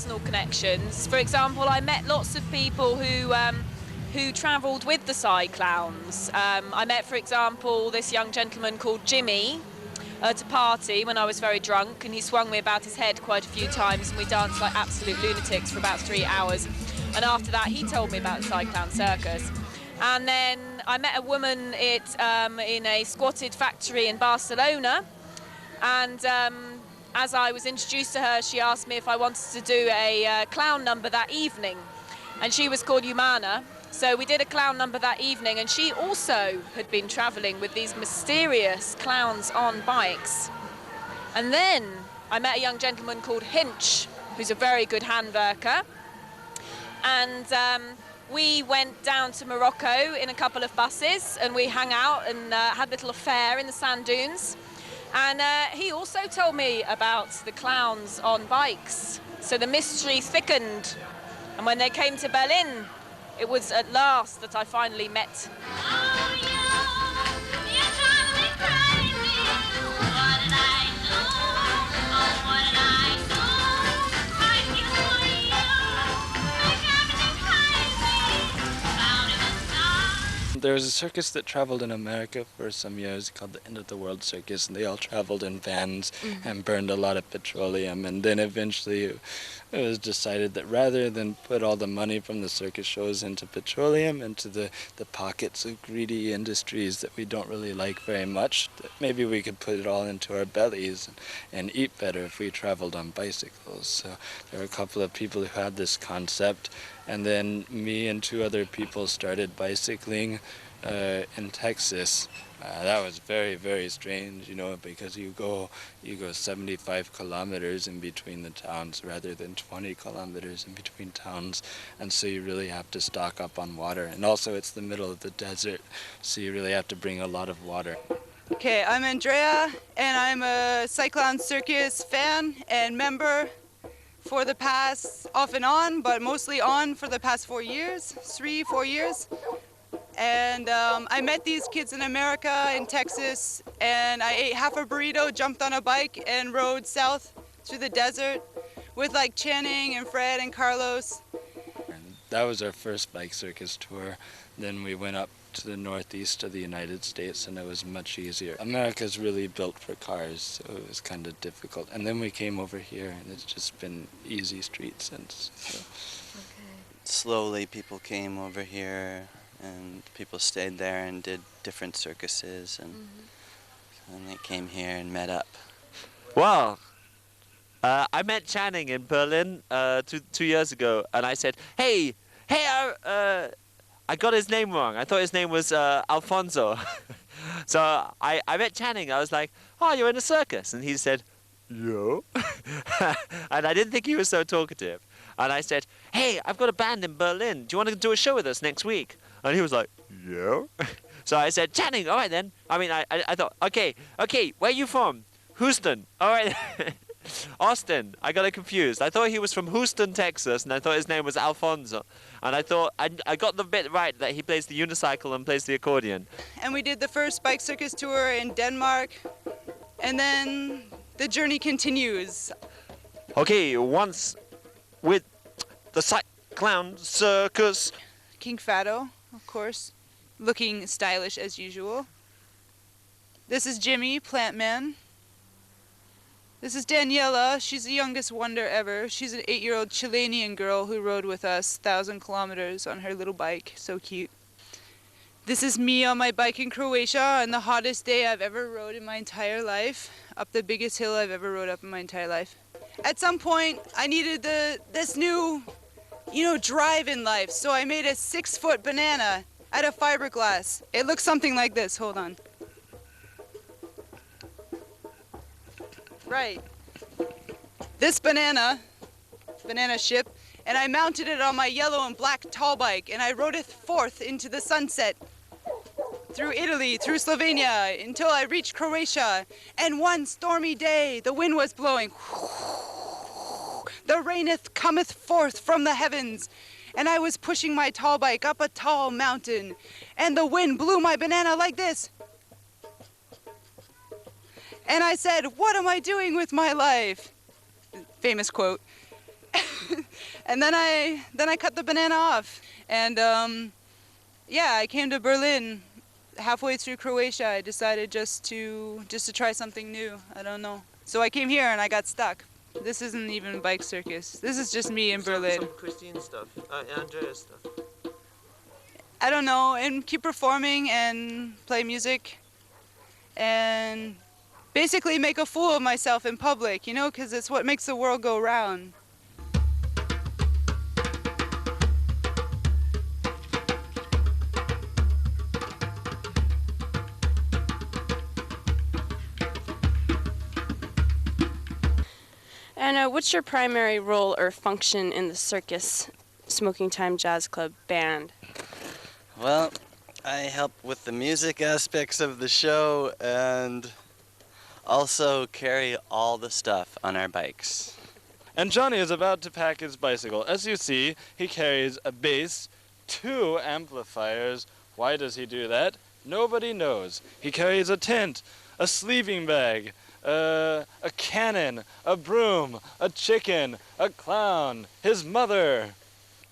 personal connections. For example, I met lots of people who travelled with the Cyclowns. I met, for example, this young gentleman called Jimmy at a party when I was very drunk, and he swung me about his head quite a few times, and we danced like absolute lunatics for about 3 hours. And after that, he told me about the Cyclown Circus. And then I met a woman in a squatted factory in Barcelona, and as I was introduced to her, she asked me if I wanted to do a clown number that evening, and she was called Humana. So we did a clown number that evening, and she also had been travelling with these mysterious clowns on bikes. And then I met a young gentleman called Hinch, who's a very good handwerker, and we went down to Morocco in a couple of buses, and we hung out and had a little affair in the sand dunes. And he also told me about the clowns on bikes. So the mystery thickened, and when they came to Berlin, it was at last that I finally met. Oh, you're driving me crazy. What did I do? Oh, what did I do? I feel for you. You're driving me crazy. Found in the sky. There was a circus that traveled in America for some years called the End of the World Circus, and they all traveled in vans and burned a lot of petroleum. And then eventually it was decided that rather than put all the money from the circus shows into petroleum, into the pockets of greedy industries that we don't really like very much, that maybe we could put it all into our bellies and eat better if we traveled on bicycles. So there were a couple of people who had this concept, and then me and 2 other people started bicycling in Texas. That was very, very strange, you know, because you go 75 kilometers in between the towns rather than 20 kilometers in between towns, and so you really have to stock up on water. And also it's the middle of the desert, so you really have to bring a lot of water. Okay, I'm Andrea, and I'm a Cyclowns Circus fan and member for the past, off and on, but mostly on for the past 4 years, 3-4 years. And I met these kids in America, in Texas, and I ate half a burrito, jumped on a bike, and rode south through the desert with like Channing and Fred and Carlos. And that was our first bike circus tour. Then we went up to the northeast of the United States, and it was much easier. America's really built for cars, so it was kind of difficult. And then we came over here, and it's just been easy street since. So. Okay. Slowly people came over here, and people stayed there and did different circuses, and they came here and met up. Well, I met Channing in Berlin 2 years ago, and I said, hey, I got his name wrong. I thought his name was Alfonso. So I met Channing. I was like, oh, you're in a circus? And he said, yeah. And I didn't think he was so talkative. And I said, hey, I've got a band in Berlin. Do you want to do a show with us next week? And he was like, yeah. So I said, Channing, all right then. I mean, I thought, okay, where are you from? Houston. All right. Austin. I got it confused. I thought he was from Houston, Texas, and I thought his name was Alfonso. And I thought, I got the bit right that he plays the unicycle and plays the accordion. And we did the first bike circus tour in Denmark, and then the journey continues. Okay, once with the Cyclown Circus. King Fado, of course, looking stylish as usual. This is Jimmy, Plant Man. This is Daniela. She's the youngest wonder ever. She's an 8-year-old Chilean girl who rode with us 1,000 kilometers on her little bike. So cute. This is me on my bike in Croatia on the hottest day I've ever rode in my entire life, up the biggest hill I've ever rode up in my entire life. At some point, I needed this new, drive in life, so I made a 6-foot banana out of fiberglass. It looks something like this. Hold on. Right. This banana ship, and I mounted it on my yellow and black tall bike, and I rode it forth into the sunset, through Italy, through Slovenia, until I reached Croatia. And one stormy day, the wind was blowing. The raineth cometh forth from the heavens. And I was pushing my tall bike up a tall mountain, and the wind blew my banana like this. And I said, what am I doing with my life? Famous quote. And then I cut the banana off. And yeah, I came to Berlin. Halfway through Croatia, I decided just to try something new. I don't know. So I came here and I got stuck. This isn't even a bike circus. This is just me in Berlin. Christine stuff, Andrea's stuff. I don't know, and keep performing and play music and basically make a fool of myself in public, you know, because it's what makes the world go round. And what's your primary role or function in the Circus Smoking Time Jazz Club band? Well, I help with the music aspects of the show and also carry all the stuff on our bikes. And Johnny is about to pack his bicycle. As you see, he carries a bass, 2 amplifiers. Why does he do that? Nobody knows. He carries a tent, a sleeping bag, a cannon, a broom, a chicken, a clown, his mother.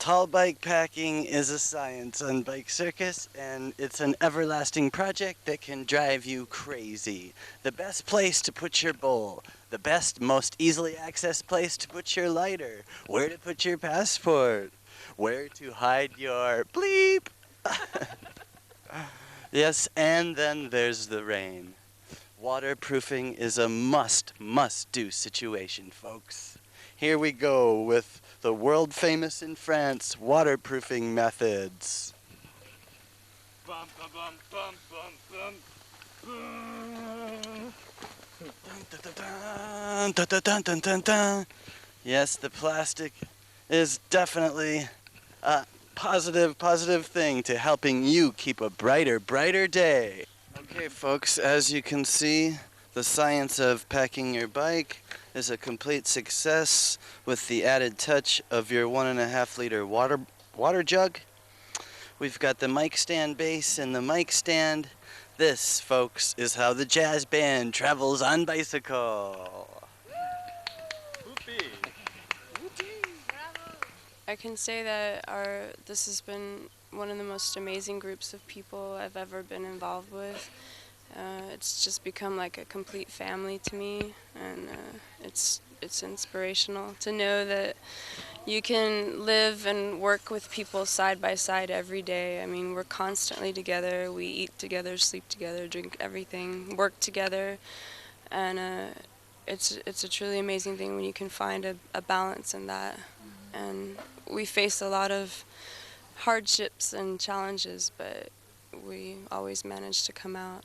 Tall bike packing is a science on Bike Circus, and it's an everlasting project that can drive you crazy. The best place to put your bowl, the best, most easily accessed place to put your lighter, where to put your passport, where to hide your bleep. Yes, and then there's the rain. Waterproofing is a must-do situation, folks. Here we go with the world famous in France waterproofing methods. Bum, bum, bum, bum, bum, bum. Dun, dun, dun, dun, dun, dun, dun. Yes, the plastic is definitely a positive thing to helping you keep a brighter day. Okay, folks, as you can see, the science of packing your bike is a complete success with the added touch of your 1.5 liter water jug. We've got the mic stand base and the mic stand. This, folks, is how the jazz band travels on bicycle. I can say that this has been one of the most amazing groups of people I've ever been involved with. It's just become like a complete family to me, and it's inspirational to know that you can live and work with people side by side every day. I mean, we're constantly together. We eat together, sleep together, drink everything, work together, and it's a truly amazing thing when you can find a balance in that. And we face a lot of hardships and challenges, but we always manage to come out.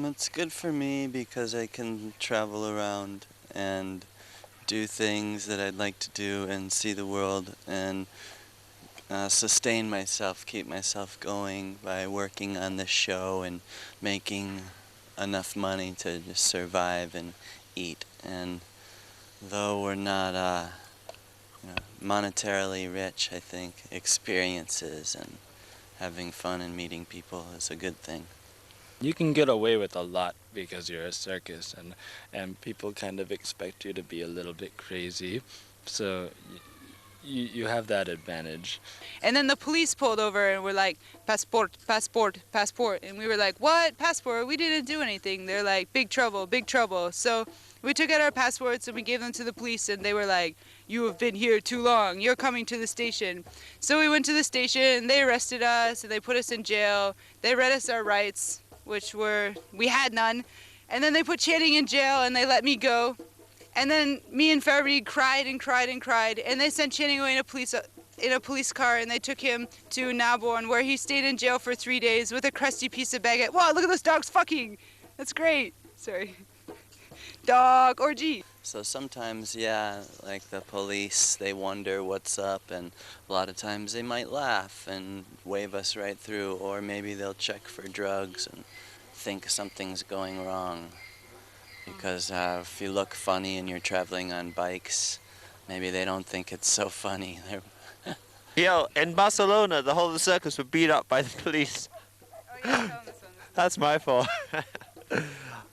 It's good for me because I can travel around and do things that I'd like to do and see the world and sustain myself, keep myself going by working on this show and making enough money to just survive and eat. And though we're not monetarily rich, I think experiences and having fun and meeting people is a good thing. You can get away with a lot because you're a circus, and people kind of expect you to be a little bit crazy. So you have that advantage. And then the police pulled over and were like, passport, passport, passport. And we were like, what? Passport? We didn't do anything. They're like, big trouble, big trouble. So we took out our passports and we gave them to the police, and they were like, you have been here too long. You're coming to the station. So we went to the station, they arrested us, and they put us in jail. They read us our rights, which were, we had none. And then they put Channing in jail, and they let me go. And then me and Farid cried and cried and cried, and they sent Channing away in a police car, and they took him to Naborn, where he stayed in jail for 3 days with a crusty piece of baguette. Wow, look at those dogs fucking! That's great. Sorry. Dog orgy. So sometimes, yeah, like the police, they wonder what's up, and a lot of times they might laugh and wave us right through, or maybe they'll check for drugs and think something's going wrong. Because if you look funny and you're traveling on bikes, maybe they don't think it's so funny. Yo, in Barcelona, the whole of the circus were beat up by the police. That's my fault.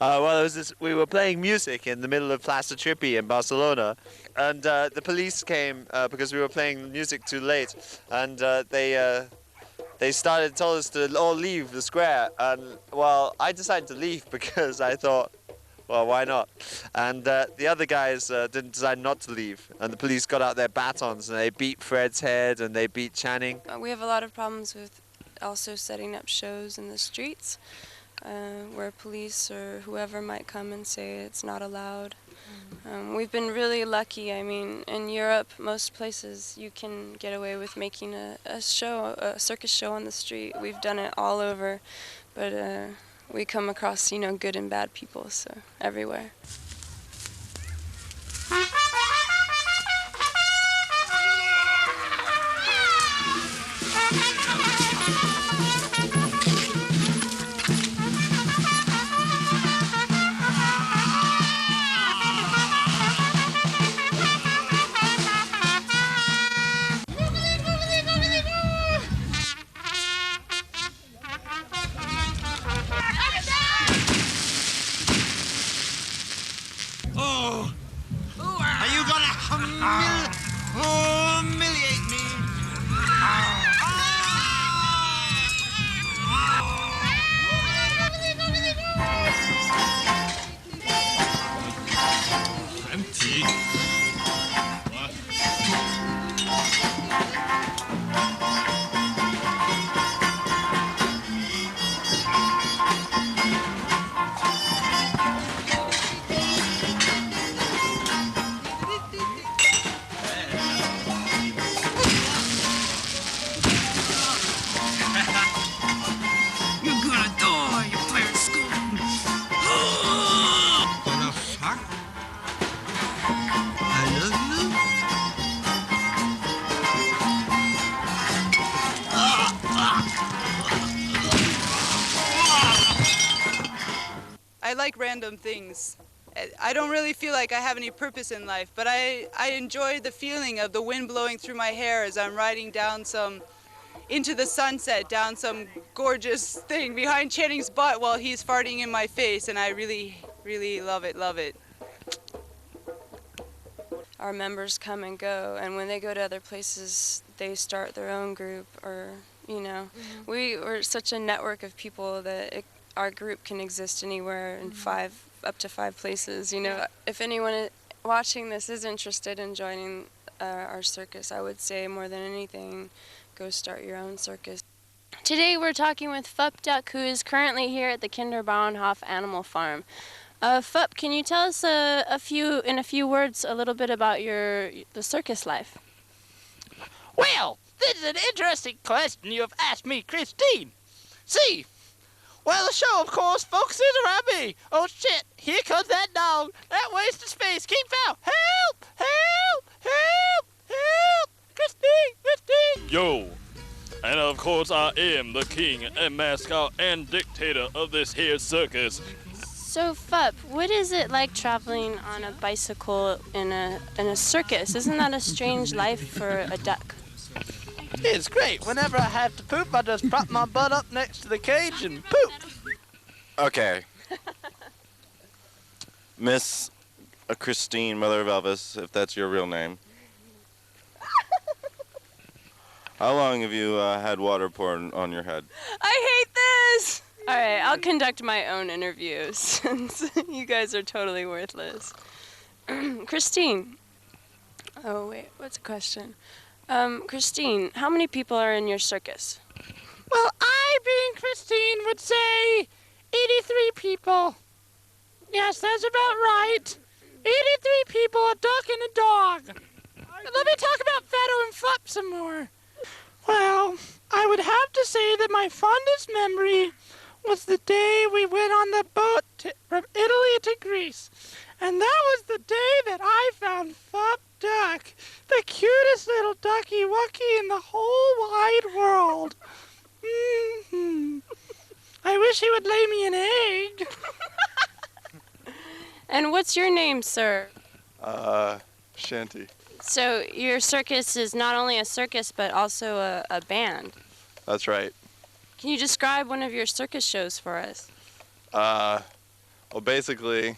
Well, it was this, we were playing music in the middle of Plaza Trippy in Barcelona, and the police came because we were playing music too late, and they told us to all leave the square, and well, I decided to leave because I thought, well, why not? And the other guys didn't decide not to leave, and the police got out their batons and they beat Fred's head and they beat Channing. We have a lot of problems with also setting up shows in the streets where police or whoever might come and say it's not allowed. We've been really lucky. I mean, in Europe, most places you can get away with making a circus show on the street. We've done it all over, but we come across, you know, good and bad people, so everywhere. Are you gonna humiliate me? Empty. What? You're gonna die, you player scum! What the fuck? I love you? I like random things. I don't really feel like I have any purpose in life, but I enjoy the feeling of the wind blowing through my hair as I'm riding down into the sunset, down some gorgeous thing behind Channing's butt while he's farting in my face, and I really, really love it, love it. Our members come and go, and when they go to other places, they start their own group, or, you know. We're such a network of people that our group can exist anywhere in up to 5 places, you know. If anyone watching this is interested in joining our circus, I would say more than anything, go start your own circus. Today we're talking with Fup Duck, who is currently here at the Kinderbauernhof Animal Farm. Fup, can you tell us in a few words a little bit about the circus life? Well, this is an interesting question you have asked me, Christine. See, well, the show, of course, focuses around me. Oh, shit, here comes that dog. That waste of space. Keep out. Help! Help! Help! Help! Christine! Christine! Yo, and of course I am the king and mascot and dictator of this here circus. So, Fup, what is it like traveling on a bicycle in a circus? Isn't that a strange life for a duck? It's great. Whenever I have to poop, I just prop my butt up next to the cage and poop. Okay. Miss Christine, Mother of Elvis, if that's your real name. How long have you had water poured on your head? I hate this! Alright, I'll conduct my own interview since you guys are totally worthless. Christine. Oh, wait, what's the question? Christine, how many people are in your circus? Well, I, being Christine, would say 83 people. Yes, that's about right. 83 people, a duck and a dog. Let me talk about Fado and Fup some more. Well, I would have to say that my fondest memory was the day we went on the boat from Italy to Greece. And that was the day that I found Fup Duck, the cutest little ducky wucky in the whole wide world. I wish he would lay me an egg. And what's your name, sir? Shanty. So your circus is not only a circus, but also a band. That's right. Can you describe one of your circus shows for us? Well, basically,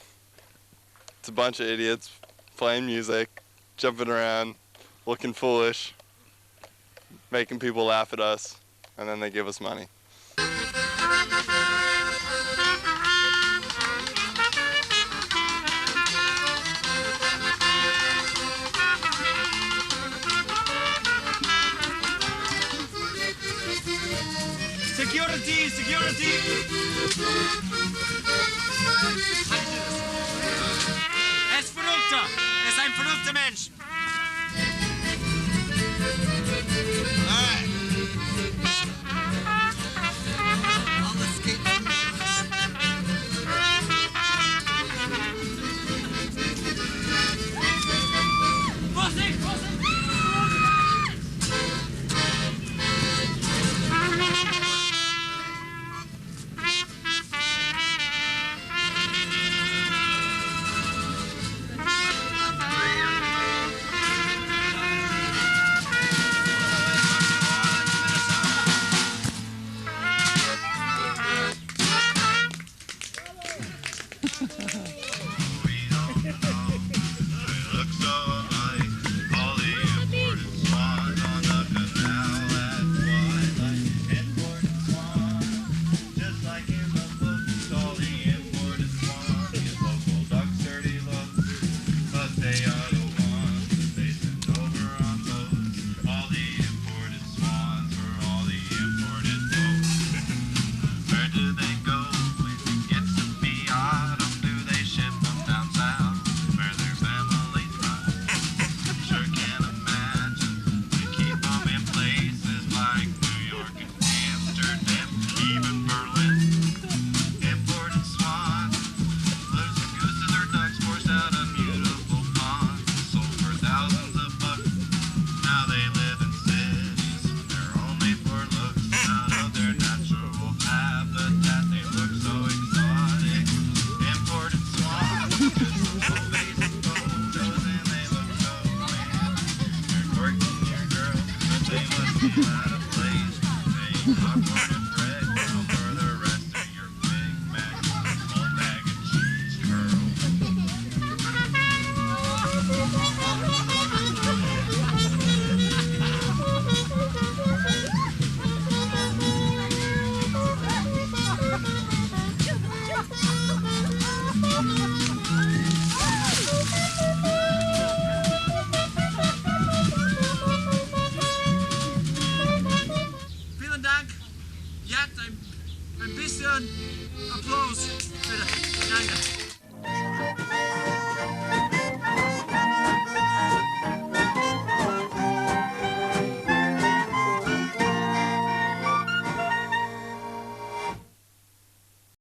it's a bunch of idiots playing music, jumping around, looking foolish, making people laugh at us, and then they give us money. Security, security! Er ist Verrückter! Er ist ein verrückter Mensch! Alles geht Vorsicht, Vorsicht! Ein bisschen Applaus, bitte. Danke.